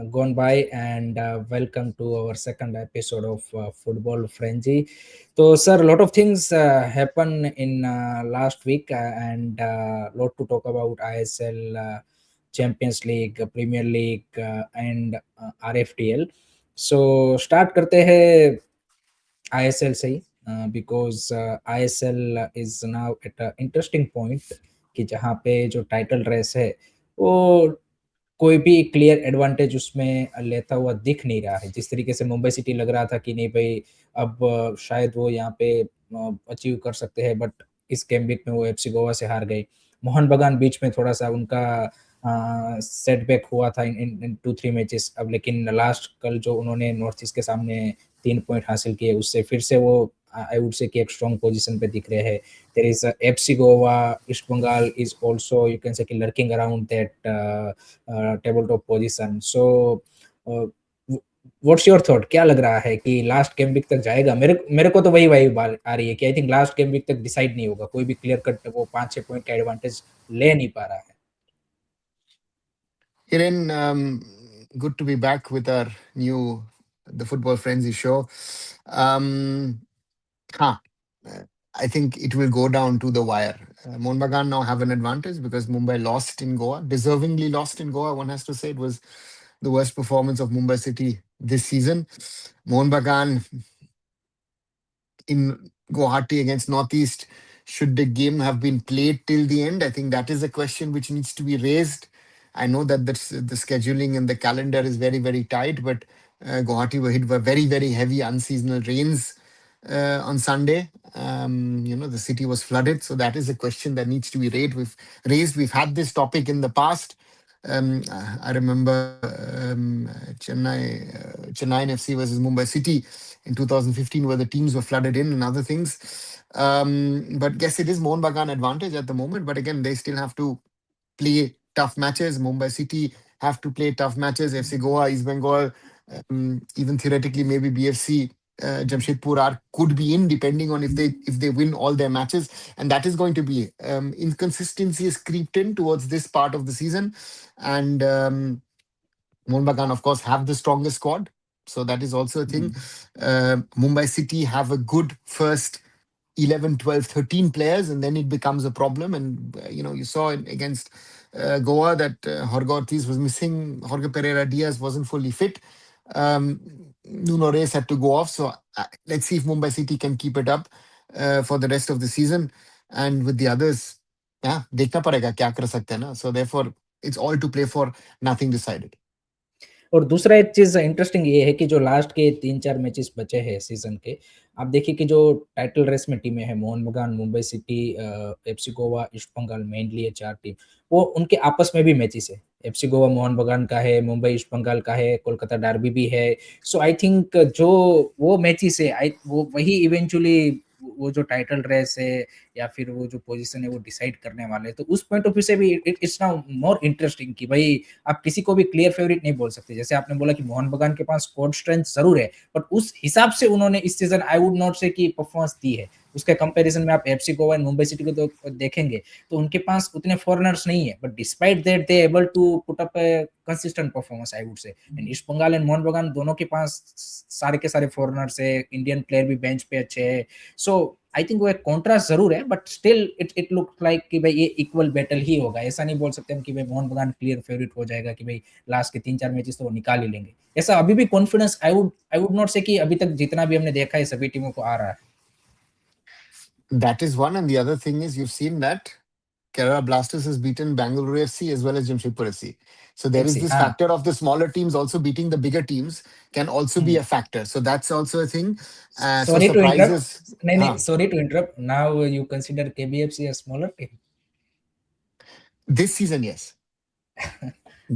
gone by, and welcome to our second episode of Football Frenzy. So, sir, a lot of things happened in last week, and a lot to talk about ISL, Champions League, Premier League, and RFDL. So, start करते हैं ISL से ही, because ISL is now at a interesting point कि जहाँ पे जो title race है वो कोई भी क्लियर एडवांटेज उसमें लेता हुआ दिख नहीं रहा है। जिस तरीके से मुंबई सिटी लग रहा था कि नहीं भाई, अब शायद वो यहाँ पे अचीव कर सकते हैं, बट इस गेम वीक में वो एफसी गोवा से हार गई। मोहन बगान बीच में थोड़ा सा उनका सेटबैक हुआ था इन 2-3 मैचेस। अब लेकिन लास्ट कल जो उन्होंने नॉर्थ ईस्ट के सामने 3 पॉइंट हासिल किए, उससे फिर से वो आई वुड से कि एक स्ट्रॉन्ग पोजीशन पे दिख रहे हैं। There is FC Goa, East Bengal is also you can say कि lurking around that table top position. So what's your thought, क्या लग रहा है कि लास्ट गेम वीक तक जाएगा? मेरे को तो वही वाइब आ रही है कि I think last game week तक डिसाइड नहीं होगा, कोई भी क्लियर कट वो 5-6 पॉइंट का एडवांटेज ले नहीं पा रहा है। Hiren, good to be back with our the Football Frenzy show. Um, huh, uh, I think it will go down to the wire. Mohun Bagan now have an advantage because Mumbai lost in Goa, deservingly lost in Goa. One has to say it was the worst performance of Mumbai City this season. Mohun Bagan in Guwahati against Northeast. Should the game have been played till the end? I think that is a question which needs to be raised. I know that the scheduling and the calendar is very, very tight, but Guwahati were hit by very, very heavy unseasonal rains on Sunday. The city was flooded. So that is a question that needs to be raised. We've had this topic in the past. I remember Chennai FC versus Mumbai City in 2015, where the teams were flooded in and other things. But yes, it is Mohun Bagan advantage at the moment. But again, they still have to play tough matches. Mumbai City have to play tough matches. FC Goa, East Bengal, even theoretically maybe BFC. Jamshedpur could be in depending on if they win all their matches, and that is going to be inconsistency has creeped in towards this part of the season, and Mohun Bagan, of course, have the strongest squad. So that is also a thing. Mumbai City have a good first 11, 12, 13 players, and then it becomes a problem. And, you saw against Goa that Jorge Ortiz was missing. Jorge Pereira Diaz wasn't fully fit. Um, Nuno Reyes had to go off. So let's see if Mumbai City can keep it up for the rest of the season. And with the others, yeah, देखना पड़ेगा क्या कर सकते हैं ना. So therefore, it's all to play for, nothing decided. और दूसरा एक चीज इंटरेस्टिंग ये है कि जो लास्ट के 3-4 मैचेस बचे हैं सीजन के, आप देखिए कि जो टाइटल रेस में टीमें हैं, मोहन बगान, मुंबई सिटी, एफसी गोवा, ईस्ट बंगाल, मेनली ये 4 टीम, वो उनके आपस में भी मैचेस है। एफसी गोवा मोहन बगान का है, मुंबई ईस्ट बंगाल का है, कोलकाता डार्बी भी है। सो आई थिंक जो वो मैचेस है, वो वही इवेंचुअली वो जो टाइटल रेस है या फिर वो जो पोजीशन है वो डिसाइड करने वाले हैं। तो उस पॉइंट ऑफ व्यू से भी इट्स नाउ मोर इंटरेस्टिंग कि भाई आप किसी को भी क्लियर फेवरेट नहीं बोल सकते। जैसे आपने बोला कि मोहन बगान के पास स्क्वाड स्ट्रेंथ जरूर है, बट उस हिसाब से उन्होंने इस सीजन आई वुड नॉट से कि परफॉर्मेंस दी है। उसके कंपैरिजन में आप FC Goa and Mumbai city को तो देखेंगे तो उनके पास उतने फॉरेनर्स नहीं है, but despite that they able to put up a consistent performance I would say. And East Bengal and Mohun Bagan दोनों के पास सारे के सारे फॉरेनर्स है, इंडियन प्लेयर भी बेंच पे अच्छे है। सो आई थिंक वो एक कॉन्ट्रास्ट जरूर है, but still it look like कि भाई ये इक्वल बैटल ही होगा। ऐसा नहीं बोल सकते हम कि भाई मोहन बगान क्लियर फेवरेट हो जाएगा कि भाई लास्ट के 3-4 मैचेस तो वो निकाल ही लेंगे। ऐसा अभी भी कॉन्फिडेंस आई वुड नॉट से कि अभी तक जितना भी हमने देखा है सभी टीमों को आ रहा है। That is one. And the other thing is, you've seen that Kerala Blasters has beaten Bangalore FC as well as Jamshedpur FC. So there is FC this हाँ। factor of the smaller teams also beating the bigger teams can also be a factor. So that's also a thing. So sorry to surprises. Interrupt, नहीं नहीं, Huh. Sorry to interrupt, now you consider KBFC a smaller team? This season, yes.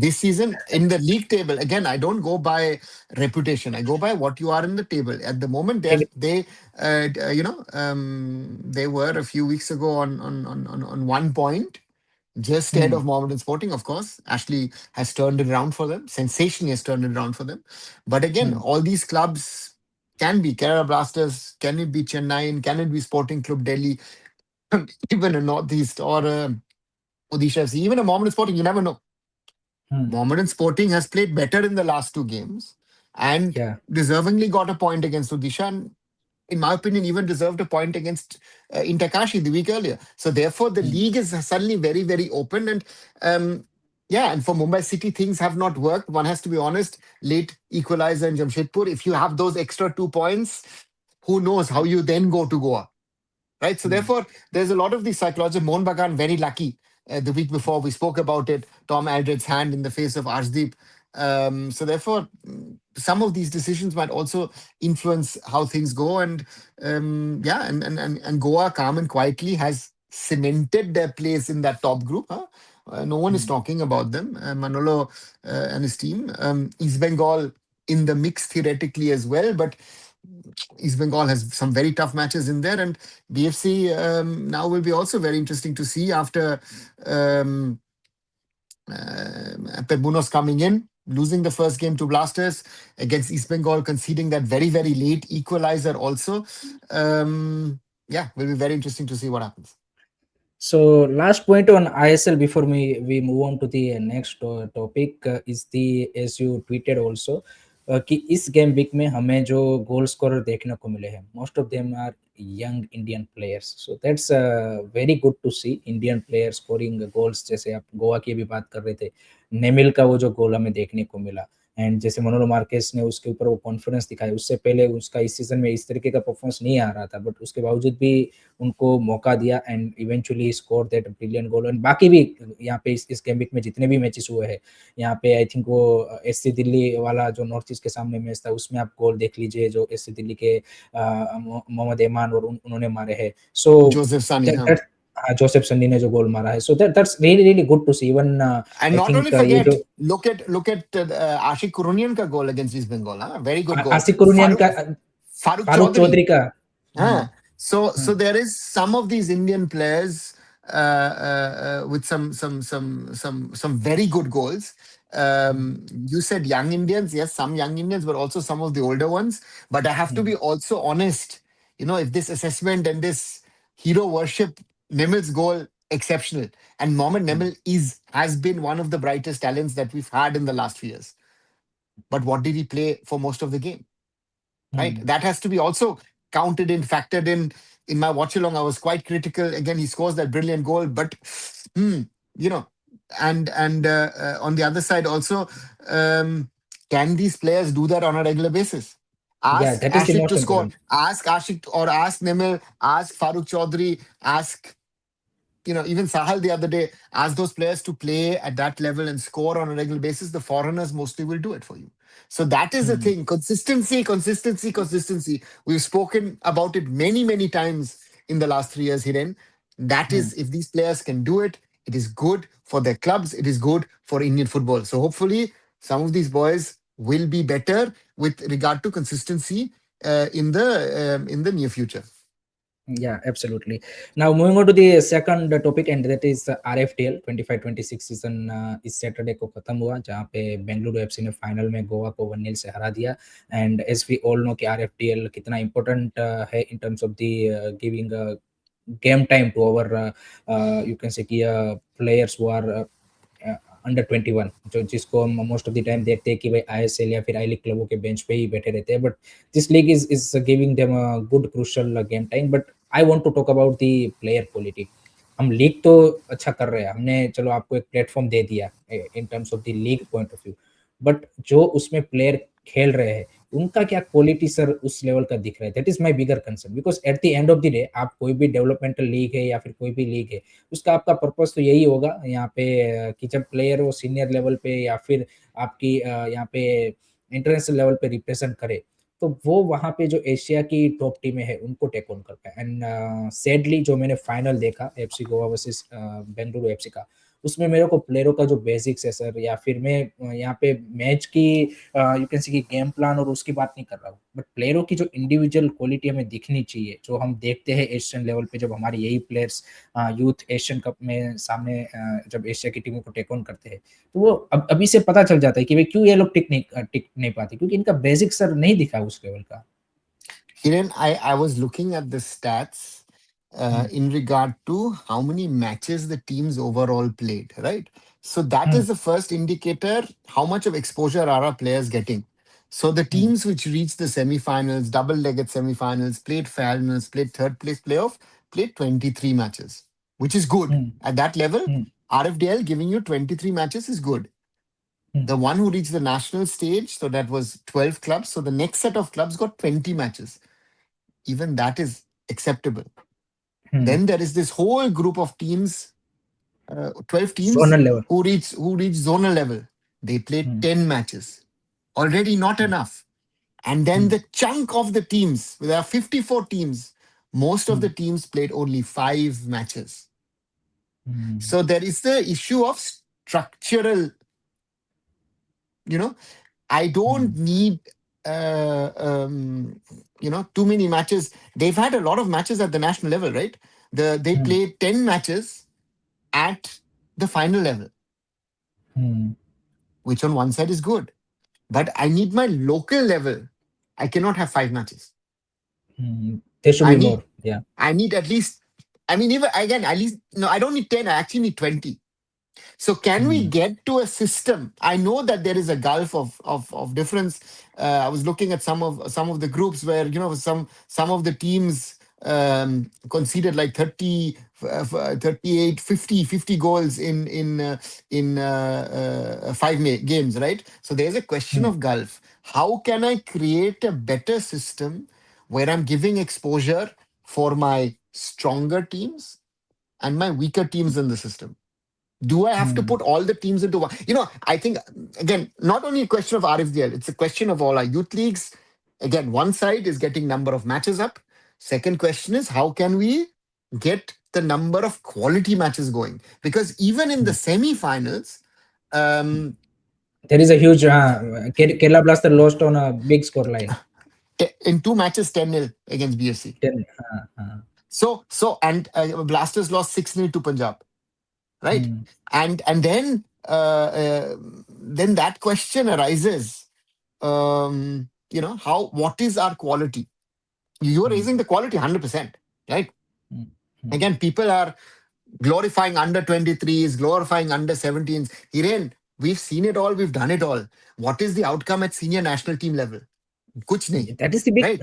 This season in the league table, again, I don't go by reputation. I go by what you are in the table at the moment. They were a few weeks ago on 1 point, just ahead of Mohammedan Sporting. Of course, Ashley has turned it around for them. Sensation has turned it around for them. But again, all these clubs can be Kerala Blasters, can it be Chennai, can it be Sporting Club Delhi, even a Northeast or a Odisha FC, even a Mohammedan Sporting. You never know. Hmm. Mohammedan Sporting has played better in the last two games and Yeah. deservingly got a point against Odisha. And in my opinion, even deserved a point against Intakashi the week earlier. So therefore, the Hmm. league is suddenly very, very open. And yeah, and for Mumbai City, things have not worked. One has to be honest. Late equalizer in Jamshedpur. If you have those extra 2 points, who knows how you then go to Goa, right? So Hmm. therefore, there's a lot of the psychology. Mohun Bagan very lucky. The week before we spoke about it, Tom Aldred's hand in the face of Arshdeep. So therefore, some of these decisions might also influence how things go. And yeah, and Goa calm and quietly has cemented their place in that top group. Huh? No one is Hmm. talking about them. Manolo and his team. East Bengal in the mix theoretically as well, but East Bengal has some very tough matches in there, and BFC now will be also very interesting to see after um, Pebunos coming in, losing the first game to Blasters against East Bengal, conceding that very, very late equalizer also. Yeah, will be very interesting to see what happens. So last point on ISL before we move on to the next topic is the, as you tweeted also, कि इस game week में हमें जो goal scorer देखने को मिले हैं, most of them are young Indian players, so that's very good to see Indian players scoring goals. जैसे आप गोवा की भी बात कर रहे थे, नेमिल का वो जो गोल हमें देखने को मिला, एंड जैसे मनोलो मार्केस ने उसके ऊपर वो कॉन्फिडेंस दिखाया, उससे पहले उसका इस सीजन में इस तरीके का परफॉर्मेंस नहीं आ रहा था, बट उसके बावजूद भी उनको मौका दिया and eventually score that brilliant goal. And बाकी भी यहाँ पे इस गेम वीक में जितने भी मैचेस हुए हैं, यहाँ पे आई थिंक वो एससी दिल्ली वाला जो नॉर्थ ईस्ट के सामने मैच था, उसमें आप गोल देख लीजिए जो एससी दिल्ली के मोहम्मद ईमान और उन्होंने मारे हैं। So Joseph Sani, huh? Joseph Sunny ने जो गोल मारा है, so that's really really good to see. Even And I not only think ये जो forget, look at Ashik Kurunian ka goal against East Bengal. Huh? Very good goal. Asif Kuruniyan का, Farooq Farooq Chaudhary. Chaudhary का। Huh. So hmm, there is some of these Indian players with some very good goals. You said young Indians, yes, some young Indians, but also some of the older ones. But I have to be also honest. You know, if this assessment and this hero worship, Nemil's goal exceptional, and Mohammad Nemil has been one of the brightest talents that we've had in the last few years. But what did he play for most of the game? Right? That has to be also counted in, factored in. In my watch along, I was quite critical. Again, he scores that brilliant goal, but hmm, you know, and on the other side also, um, can these players do that on a regular basis? yeah, Ask that is the Ashik most to score. important। Ask Ashik or ask Nemil. Ask Farooq Chaudhary. Ask even Sahal the other day, ask those players to play at that level and score on a regular basis. The foreigners mostly will do it for you. So that is the thing. Consistency, consistency, consistency. We've spoken about it many, many times in the last 3 years, Hiren. That is, if these players can do it, it is good for their clubs. It is good for Indian football. So hopefully, some of these boys will be better with regard to consistency in the near future. Yeah, absolutely. Now moving on to the second topic, and that is RFDL 25-26 season इस Saturday को खत्म हुआ, जहां पे Bengaluru FC ने final में गोवा को 1-0 से हरा दिया। And as we all know कि RFDL कितना इंपॉर्टेंट है in terms of the giving game time to our, you can say कि प्लेयर्स हु आर अंडर 21, जो जिसको हम मोस्ट ऑफ द टाइम देखते हैं कि भाई ISL या फिर आई लीग क्लबों के बेंच पे ही बैठे रहते हैं, but this league is giving them a good crucial game time। but I want to talk about the player quality। हम लीग तो अच्छा कर रहे हैं, हमने चलो आपको एक प्लेटफॉर्म दे दिया इन terms of the league point of view, but जो उसमें प्लेयर खेल रहे हैं उनका क्या क्वालिटी सर उस लेवल का दिख रहा है, that is my bigger concern. Because at the end of the day आप कोई भी डेवलपमेंटल लीग है या फिर कोई भी लीग है, उसका आपका पर्पस तो यही होगा यहाँ पे कि जब प्लेयर वो सीनियर लेवल पे या फिर आपकी यहाँ पे इंटरनेशनल लेवल पे रिप्रेजेंट करे, तो वो वहाँ पे जो एशिया की टॉप टीमें हैं उनको टेक ऑन कर पाए। एंड सैडली जो मैंने फाइनल देखा FC Goa versus Bengaluru FC का, उसमें मेरे को प्लेयरों का जो बेसिक्स है सर, या फिर मैं यहाँ पे मैच की यू कैन सी की गेम प्लान और उसकी बात नहीं कर रहा हूँ, बट प्लेयरों की जो इंडिविजुअल क्वालिटी हमें दिखनी चाहिए, जो हम देखते हैं एशियन लेवल पे जब हमारे यही प्लेयर्स यूथ एशियन कप में सामने जब एशिया की टीमों को टेक ऑन करते हैं, तो वो अभी से पता चल जाता है कि भाई क्यों ये लोग टिक नहीं पाते, क्योंकि इनका बेसिक सर नहीं दिखा उस लेवल का। Hiren, I was looking at the stats hmm, in regard to how many matches the teams overall played, right? So that Hmm. is the first indicator how much of exposure are our players getting. So the Hmm. teams which reached the semifinals, double-legged semifinals, played finals, played third place playoff, played 23 matches, which is good. Hmm. At that level, Hmm. RFDL giving you 23 matches is good. Hmm. The one who reached the national stage, so that was 12 clubs. So the next set of clubs got 20 matches. Even that is acceptable. Hmm. Then there is this whole group of teams, 12 teams Zonal level. who reach zonal level. They played Hmm. 10 matches. Already not Hmm. enough. And then Hmm. the chunk of the teams, there are 54 teams, most of Hmm. the teams played only 5 matches. Hmm. So there is the issue of structural, you know, I don't Hmm. need too many matches. They've had a lot of matches at the national level, right? They Hmm. played 10 matches at the final level, Hmm. which on one side is good. But I need my local level. I cannot have 5 matches. Hmm. There should I be need more. Yeah. I need at least, I mean, even again, at least no, I don't need 10, I actually need 20. So can we Hmm. get to a system? I know that there is a gulf of difference. I was looking at some of the groups where some of the teams conceded like 30, 38, 50, 50 goals in 5 games, right? So there's a question Hmm. of gulf. How can I create a better system where I'm giving exposure for my stronger teams and my weaker teams in the system? Do I have to Hmm. put all the teams into one? I think, again, not only a question of RFDL, it's a question of all our youth leagues. Again, one side is getting number of matches up. Second question is how can we get the number of quality matches going? Because even in the Hmm. semi-finals, um, There is a huge Kerala Blaster lost on a big score line. in 2 matches, 10-0 against BFC. 10. And Blasters lost 6-0 to Punjab, right? Hmm. And then that question arises. What is our quality? You're Hmm. raising the quality 100%, right? Hmm. Hmm. Again, people are glorifying under 23s, glorifying under 17s. Hiren, we've seen it all, we've done it all. What is the outcome at senior national team level? Kuch nahi, That is the big. right?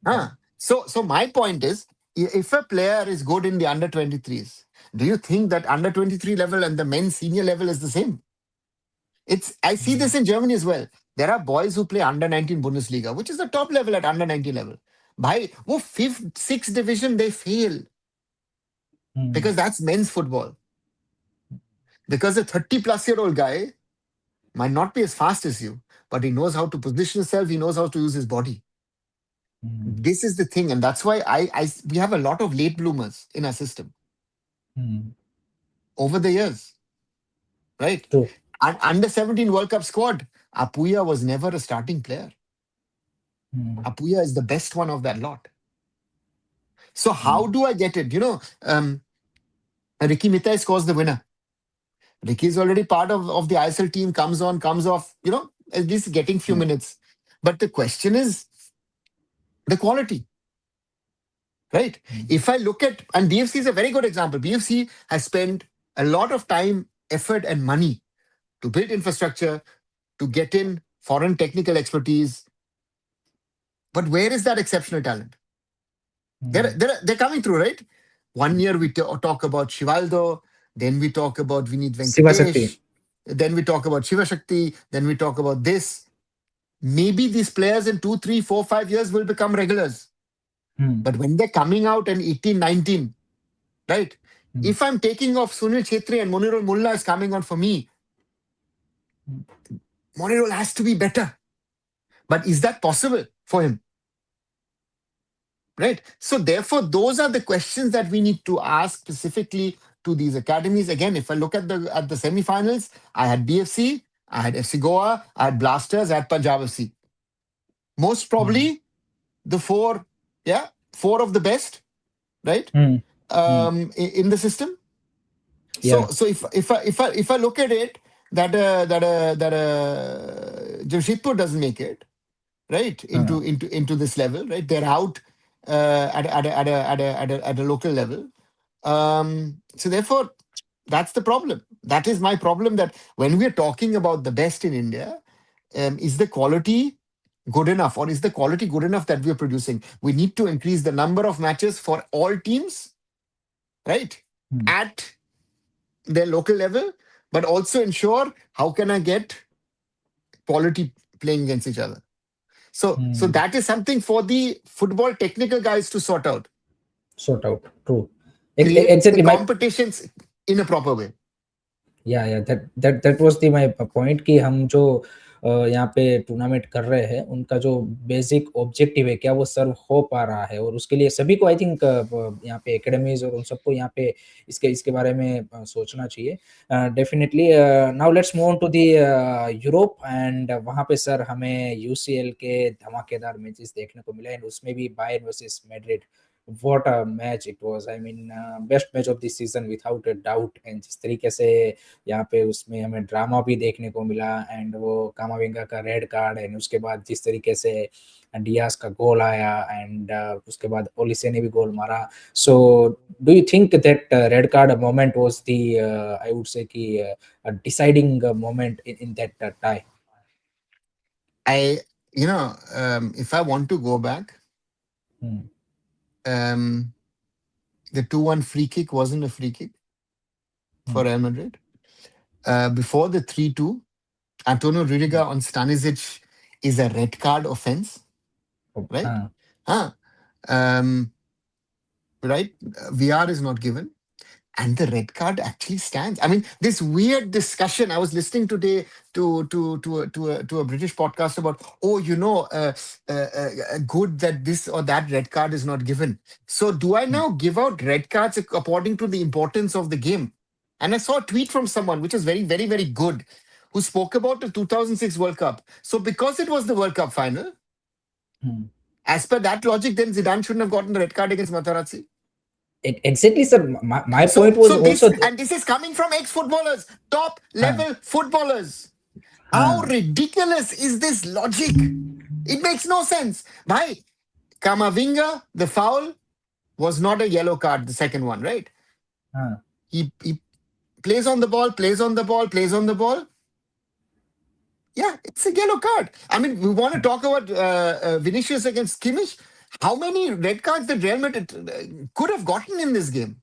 Huh. So my point is, if a player is good in the under 23s, do you think that under 23 level and the men's senior level is the same? I see Hmm. this in Germany as well. There are boys who play under 19 Bundesliga, which is the top level at under 19 level. By fifth, sixth division, they fail Hmm. because that's men's football. Because a 30-plus-year-old guy might not be as fast as you, but he knows how to position himself. He knows how to use his body. Hmm. This is the thing, and that's why we have a lot of late bloomers in our system Hmm. over the years, right? True. And under 17 World Cup squad, Apuya was never a starting player. Hmm. Apuya is the best one of that lot. So how Hmm. do I get it? Ricky Mitai scores the winner. Ricky is already part of the ISL team, comes on, comes off, at least getting few Hmm. minutes. But the question is the quality, right? Hmm. If I look at, and BFC is a very good example. BFC has spent a lot of time, effort, and money to build infrastructure, to get in foreign technical expertise. But where is that exceptional talent? They're, Hmm. they're, they're coming through, right? One year we talk about Shivaldo, then we talk about Vinit Siva Shakti. Venkatesh, then we talk about Shiva Shakti, then we talk about this. Maybe these players in 2, 3, 4, 5 years will become regulars. Hmm. But when they're coming out in 18, 19, right? Hmm. If I'm taking off Sunil Chetri and Monirul Mullah is coming on for me, Monirul has to be better. But is that possible for him? Right? So therefore, those are the questions that we need to ask specifically to these academies. Again, if I look at the semifinals, I had BFC, I had FC Goa, I had Blasters, I had Punjab FC. Most Hmm. probably the four, yeah, four of the best, right? Hmm. Hmm. In the system. So Yeah. so if I look at it that Jamshedpur doesn't make it, right, Uh, into this level, right? They're out at a local level. So therefore, that's the problem. That is my problem. That when we're talking about the best in India, is the quality good enough, or is the quality good enough that we're producing? We need to increase the number of matches for all teams, right? Hmm. At their local level, but also ensure how can I get quality playing against each other. So Hmm. that is something for the football technical guys to sort out. Sort out. True. Create the Exactly. My competitions in a proper way. या that was the my point कि हम जो यहाँ पे tournament कर रहे हैं उनका जो बेसिक ऑब्जेक्टिव है क्या वो सर्व हो पा रहा है और उसके लिए सभी को आई थिंक यहाँ पे एकेडमीज और उन सबको यहाँ पे इसके बारे में सोचना चाहिए definitely now let's move on to the Europe and वहाँ पे सर हमें यूसीएल के धमाकेदार मैचेस देखने को मिला एंड उसमें भी Bayern versus Madrid what a match it was. I mean, best match of this season without a doubt. And जिस तरीके से यहाँ पे उसमें हमें ड्रामा भी देखने को मिला एंड वो कामाविंगा का रेड कार्ड एंड उसके बाद जिस तरीके से डियास का गोल आया एंड उसके बाद ओलिसे ने भी गोल मारा. So do you think that red card moment was the I would say कि deciding moment in that tie? I, if I want to go back, um, the 2-1 free kick wasn't a free kick for Real Madrid. Before the 3-2, Antonio Rudiger on Stanisic is a red card offense, right? Huh. Um, right? VR is not given. And the red card actually stands. I mean, this weird discussion. I was listening today to a British podcast about, good that this or that red card is not given. So do I now give out red cards according to the importance of the game? And I saw a tweet from someone which is very, very, very good, who spoke about the 2006 World Cup. So because it was the World Cup final, as per that logic, then Zidane shouldn't have gotten the red card against Materazzi. Exactly, sir. My So, point was so this also and this is coming from ex-footballers, top हाँ, level footballers. How हाँ, ridiculous is this logic? It makes no sense. Bhai, Kamavinga, the foul was not a yellow card, the second one, right? हाँ. He plays on the ball, plays on the ball, plays on the ball. Yeah, it's a yellow card. I mean, we want to talk about Vinicius against Kimmich. How many red cards did Real Madrid could have gotten in this game?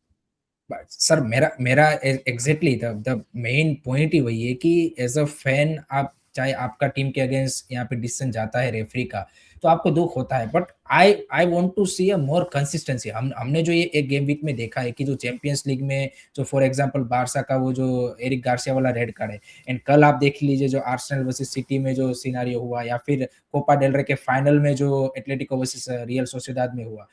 Sir मेरा मेरा exactly the main point ही वही है कि as a fan आप चाहे आपका team के against यहाँ पे डिसीजन जाता है रेफरी का तो आपको दुख होता है but I want to see a more consistency. हमने जो ये एक गेम वीक में देखा है कि जो चैंपियंस लीग में जो फॉर एग्जांपल बारसा का वो जो एरिक गार्सिया वाला रेड कार्ड है एंड कल आप देख लीजिए जो आर्सेनल वर्सेस सिटी में जो सिनारियो हुआ या फिर कोपा डेल रे के फाइनल में जो एटलेटिको वर्सेस रियल सोसिएदाद में हुआ.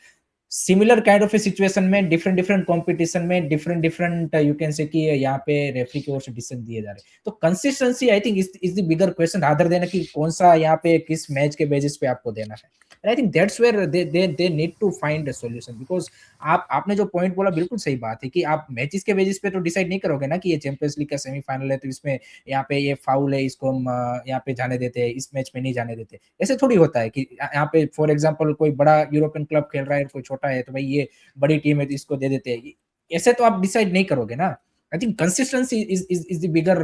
Similar kind of A situation में डिफरेंट डिफरेंट कंपटीशन में different different you can say कि यहाँ पे रेफरी की ओर से डिसीजन दिए जा रहे हैं तो consistency I think is the bigger question rather देना कि कौन सा यहाँ पे किस मैच के बेसिस पे आपको देना है. I think that's where they need to find a solution because आप आपने जो पॉइंट बोला बिल्कुल सही बात है कि आप मैचेस के बेसिस पे तो डिसाइड नहीं करोगे ना कि ये चैंपियंस लीग का सेमीफाइनल है तो इसमें यहाँ पे ये फाउल है इसको हम यहाँ पे जाने देते हैं इस मैच में नहीं जाने देते. ऐसे थोड़ी होता है कि यहाँ पे फॉर एग्जांपल कोई बड़ा यूरोपियन क्लब खेल रहा है कोई छोटा है तो भाई ये बड़ी टीम है तो इसको दे देते हैं. ऐसे तो आप डिसाइड नहीं करोगे ना. I think consistency is the bigger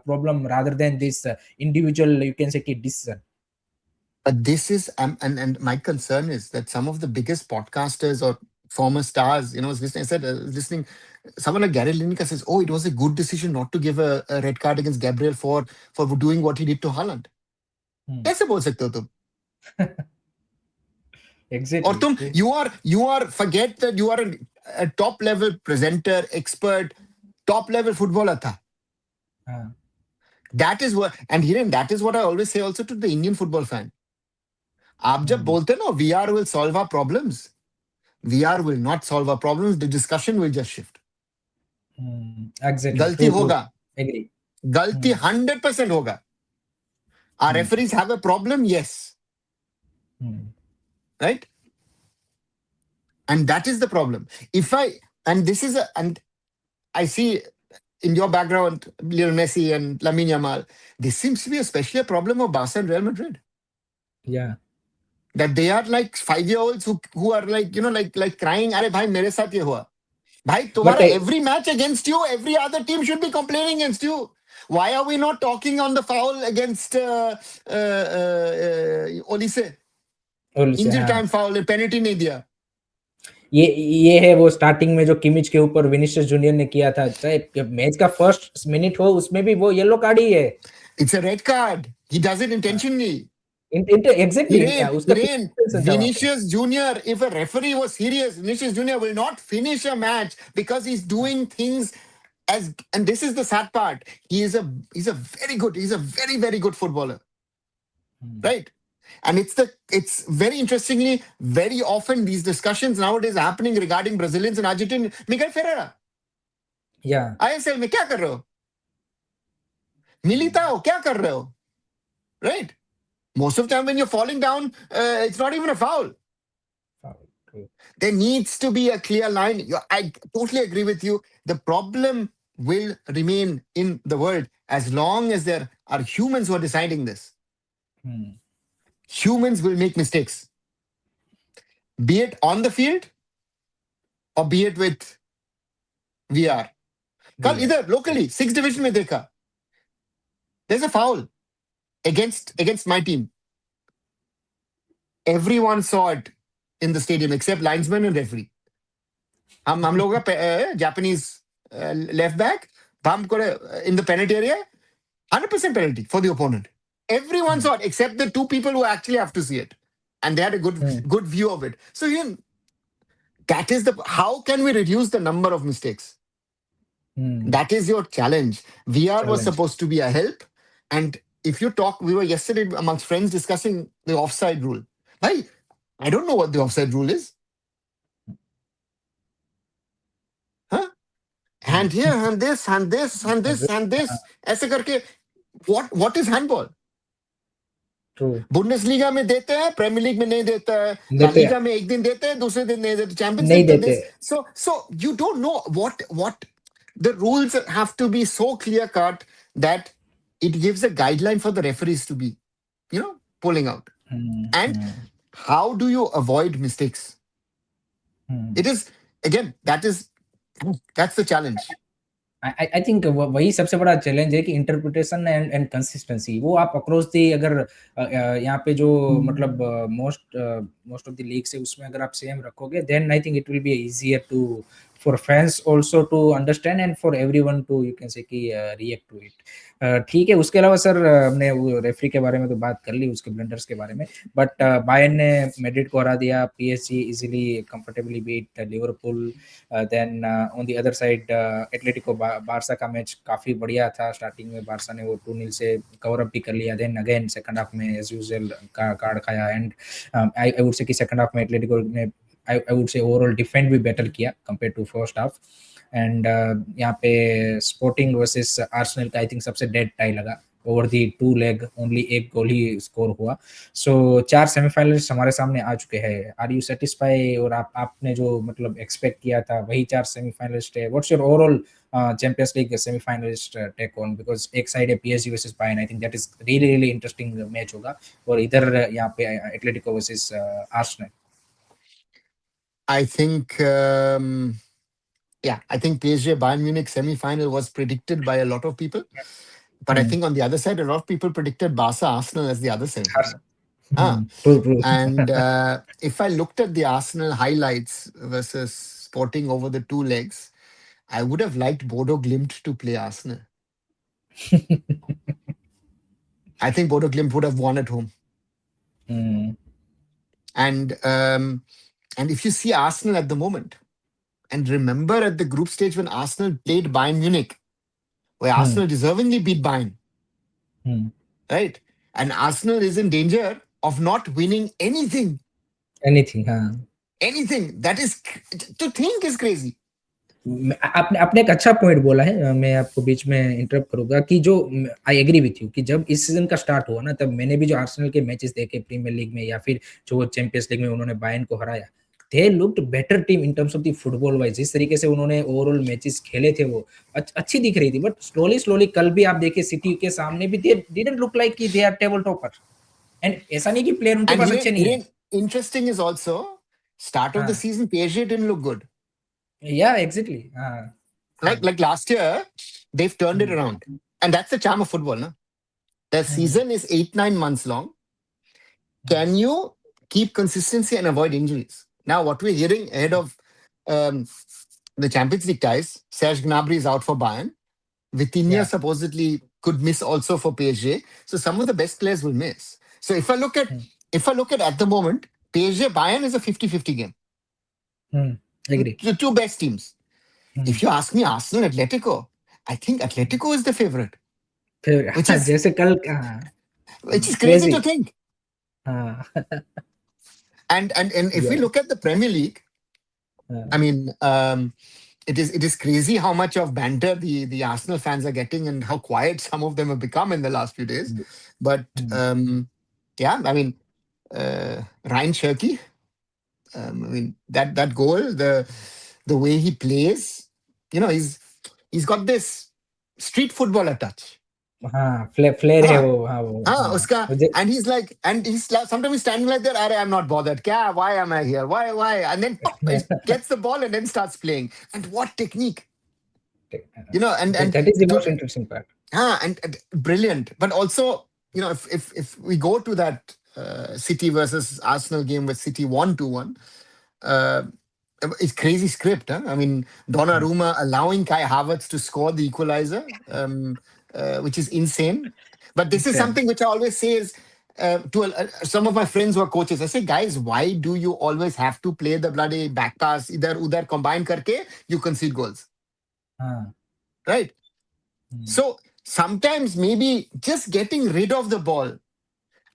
problem rather than this individual you can say decision. But this is and my concern is that some of the biggest podcasters or former stars, was listening. I said listening. Someone like Gary Lineker says, "Oh, it was a good decision not to give a red card against Gabriel for doing what he did to Haaland." कैसे बोल सकते हो तुम? और Exactly. तुम you are forget that you are a top level presenter, expert, top level footballer था. That is what, and Hiren, that is what I always say also to the Indian football fan. आप जब बोलते ना VR will solve our problems, VR will not solve our problems. The discussion will just shift. Exactly. गलती True. होगा, Agree. गलती 100% होगा. Our referees have a problem, yes, right? And that is the problem. And this is and I see in your background, Lionel Messi and Lamine Yamal, this seems to be especially a problem of Barca and Real Madrid. Yeah. That they are like 5-year-olds who are like, like crying, "Arey bhai, mere saath ye hua." भाई But तुम्हारा every match against you, every other team should be complaining against you. Why are we not talking on the foul against Olise? और से Injury हाँ, time foul, penalty नहीं दिया. ये है वो स्टार्टिंग में जो किमिच के ऊपर विनिसियस जूनियर ने किया था, चाहे मैच का फर्स्ट मिनट हो उसमें भी वो येलो कार्ड ही है। It's a red card. He does it intentionally. Exactly उसका Hiren, intention था वहां पे। Vinicius Junior, if a referee was serious, Vinicius Junior will not finish a match because he's doing things as, and this is the sad part. He's a very, very good footballer, hmm, right? And it's very interestingly, very often these discussions nowadays are happening regarding Brazilians and Argentinians. Miguel Ferreira, या ISL में क्या कर रहे हो? Militao, क्या कर रहे हो? Right? Most of the time when you're falling down, it's not even a foul. There needs to be a clear line. I totally agree with you. The problem will remain in the world as long as there are humans who are deciding this. Humans will make mistakes, be it on the field or be it with VR. Kal either locally, sixth division mein dekha. There's a foul against my team. Everyone saw it in the stadium except linesman and referee. हम लोग का Japanese left back bump करे in the penalty area, 100% penalty for the opponent. Everyone saw it except the two people who actually have to see it, and they had a good view of it. So that is how can we reduce the number of mistakes? That is your challenge. VR was challenge. supposed to be a help, and if you talk, we were yesterday amongst friends discussing the offside rule. I don't know what the offside rule is. Huh? Hand here, hand this, hand this, hand this, hand this. ऐसे करके what is handball? True. Bundesliga में देते हैं, premiere league में नहीं देता है, ला देते हैं, लीगा में एक दिन देते हैं, दूसरे दिन नहीं देते, चैंपियंस नहीं लीग तो देते। This. So you don't know what the rules have to be so clear cut that it gives a guideline for the referees to be pulling out. And how do you avoid mistakes? It is, again, that's the challenge. I think वही सबसे बड़ा challenge है कि interpretation and consistency वो आप across the अगर यहाँ पे जो मतलब मोस्ट ऑफ द लीग्स है उसमें अगर आप सेम रखोगे then I think it will be easier to for fans also to understand and for everyone to you can say कि रिएक्ट टू इट। ठीक है, उसके अलावा सर हमने वो रेफरी के बारे में तो बात कर ली, उसके ब्लंडर्स के बारे में, बट बायर्न ने मैड्रिड को हरा दिया, PSG easily comfortably beat Liverpool. Then on the other side Atletico Barca का मैच काफ़ी बढ़िया था, स्टार्टिंग में बारसा ने वो 2-0 से कवर अप भी कर लिया, देन अगेन सेकंड हाफ में एज यूजुअल का कार्ड खाया एंड आई वुड से कि सेकंड हाफ में एटलेटिको ने I would say overall defend भी बेटर किया compare to first half. And यहाँ पे स्पोर्टिंग वर्सेस आर्सेनल का आई थिंक सबसे डेड टाई लगा, over the two leg only एक गोल ही स्कोर हुआ। सो 4 सेमीफाइनलिस्ट हमारे सामने आ चुके हैं, आर यू सेटिस्फाई और आपने जो मतलब एक्सपेक्ट किया था वही 4 सेमीफाइनलिस्ट है? What's your overall Champions League semifinalist take on? Because एक साइड है PSG versus Bayern, I think that is really really interesting match होगा, और इधर यहाँ पे Atletico versus Arsenal. I think I think PSG Bayern Munich semi-final was predicted by a lot of people. But I think on the other side, a lot of people predicted Barca Arsenal as the other semi-final. True, true. And if I looked at the Arsenal highlights versus Sporting over the two legs, I would have liked Bodo Glimt to play Arsenal. I think Bodo Glimt would have won at home. And if you see Arsenal at the moment, and remember at the group stage when Arsenal played Bayern Munich, where Arsenal deservingly beat Bayern, right? And Arsenal is in danger of not winning anything. Anything, हाँ. Anything. That is, to think is crazy. आपने आपने एक अच्छा point बोला है, मैं आपको बीच में इंटरप्ट करूंगा कि जो आई एग्री विथ यू कि जब इस सीजन का स्टार्ट हुआ ना तब मैंने भी जो आर्सेनल के मैचेस देखे प्रीमियर लीग में या फिर जो चैंपियंस लीग में उन्होंने बायर्न को हराया, they looked better team in terms of the football wise, जिस तरीके से उन्होंने ओवरऑल मैचेस खेले थे वो अच्छी दिख रही थी, बट स्लोली स्लोली कल भी आप देखिए सिटी के सामने भी दे डिडंट लुक लाइक कि they are table topper, and ऐसा नहीं कि प्लेयर उनके And पास अच्छे नहीं है। interesting is also start of the season PSG didn't look good. Yeah, exactly. Like last year, they've turned it Mm, around. And that's the charm of football, no? The mm, season is 8, 9 months long. mm. Can you keep consistency and avoid injuries? Now, what we're hearing ahead of um, the Champions League ties, Serge Gnabry is out for Bayern. Vitinha Yeah. supposedly could miss also for PSG. So some of the best players will miss. So Mm, if I look at the moment, PSG Bayern is a 50-50 game. mm. Agree. The two best teams. Mm. If you ask me, Arsenal, Atletico, I think Atletico is the favorite, फिर which is जैसे कल crazy to crazy. think. हाँ. And if we Yeah. look at the Premier League, I हाँ. mean, it is crazy how much of banter the Arsenal fans are getting and how quiet some of them have become in the last few days. Mm, But mm. yeah, I mean, Ryan Cherky, I mean that goal, the way he plays, he's got this street footballer touch. हाँ, flare है Ah, वो, हाँ वो, हाँ uska, मुझे. and sometimes he's standing like that. I'm not bothered. Kya? Why am I here? Why? And then pop, he gets the ball and then starts playing. And what technique, and That is the to most interesting part. and brilliant. But also, if we go to that City versus Arsenal game where City won 2-1, uh, it's crazy script. Huh? I mean, Mm, Donnarumma allowing Kai Havertz to score the equalizer, which is insane. But this is insane. something which I always say is to some of my friends who are coaches. I say, guys, why do you always have to play the bloody back pass? Either udhar combine karke, you concede goals, हाँ. right? Mm, So sometimes maybe just getting rid of the ball.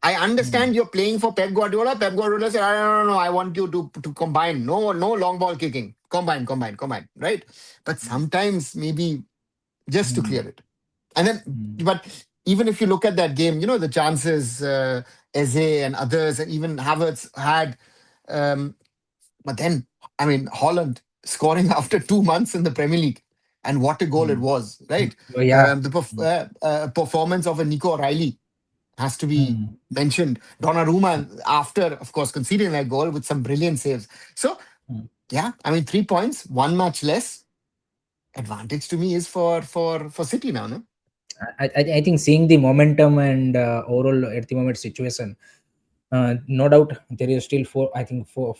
I mm, understand you're playing for Pep Guardiola. Pep Guardiola said, no, no, I want you to combine. No, no long ball kicking. Combine, combine, combine. Right? But sometimes maybe just to mm, clear it. And then, mm. but even if you look at that game, the chances Eze and others, and even Havertz had. Um, but then, I mean, Holland scoring after 2 months in the Premier League. And what a goal it Mm. was, right? Oh, yeah. Performance of a Nico O'Reilly has to be Mm, mentioned. Donnarumma, after, of course, conceding that goal with some brilliant saves. So, mm. yeah, I mean, 3 points, one match less. Advantage to me is for City now, no? I think seeing the momentum and overall at the moment situation, no doubt there is still four. I think four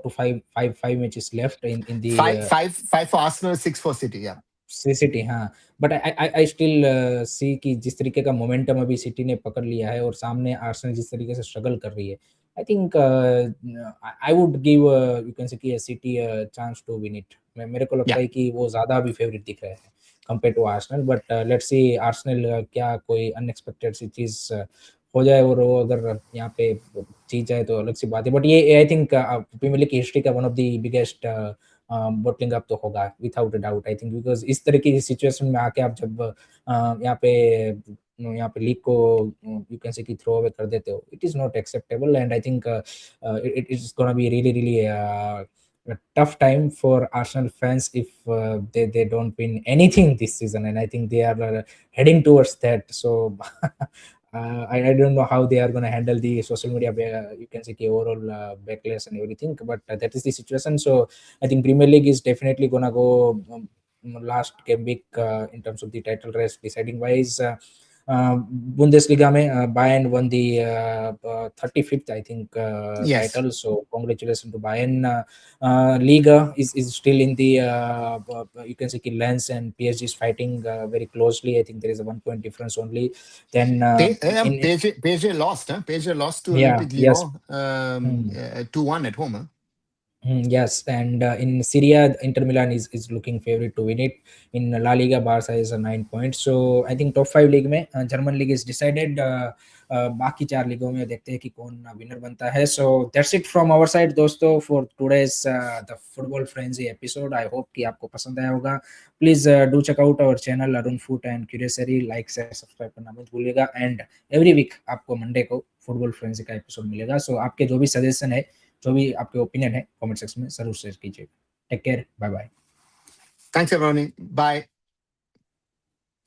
to five matches left in the Five for Arsenal, six for City. Yeah, city. हाँ, but I still see कि जिस तरीके का momentum अभी city ने पकड़ लिया है और सामने आर्सेनल जिस तरीके से स्ट्रगल कर रही है, I think I would give you can say कि City chance to win it. मेरे को लगता yeah. है कि वो ज़्यादा अभी फेवरेट दिख रहे हैं compare to Arsenal, but let's see Arsenal क्या कोई अनएक्सपेक्टेड सी चीज़ हो जाए और वो अगर यहाँ पे जीत जाए तो अलग सी बात है. बट ये आई थिंक प्रीमियर लीग की हिस्ट्री का one of the biggest bottling up तो होगा without a doubt I think, because इस तरह की सिचुएशन में आके आप जब यहाँ पे लीग को यू कैन से कि थ्रो अवे कर देते हो, it is not acceptable. And I think it is gonna be really really a tough time for Arsenal fans if they don't win anything this season, and I think they are heading towards that. So I don't know how they are going to handle the social media you can say overall backlash and everything, but that is the situation. So I think Premier League is definitely going to go last game week in terms of the title race deciding wise. Bundesliga में Bayern won the 35th I think Yes. title, so congratulations to Bayern. Liga is still in the you can say Lens and PSG is fighting very closely. I think there is a 1 point difference only. Then in PSG lost, huh? PSG lost to yeah, Olympique yes. Lyon, Hmm. 2-1 at home, huh? Yes, and in Syria, Inter Milan is looking favorite to win it. In La Liga, Barca is a 9 points. So I think top five league में German league is decided. बाकी चार लीगों में देखते हैं कि कौन winner बनता है. So that's it from our side, दोस्तों, for today's the football frenzy episode. I hope कि आपको पसंद आया होगा. Please do check out our channel Arun Foot and Curiosity. Like, share, subscribe करना मत भूलिएगा. And every week आपको मंडे को फुटबॉल फ्रेंजी का एपिसोड मिलेगा. So आपके जो भी सजेशन है, जो भी आपके ओपिनियन है, कमेंट सेक्शन में जरूर शेयर कीजिएगा. Take care, bye bye. Thanks, everyone. Bye.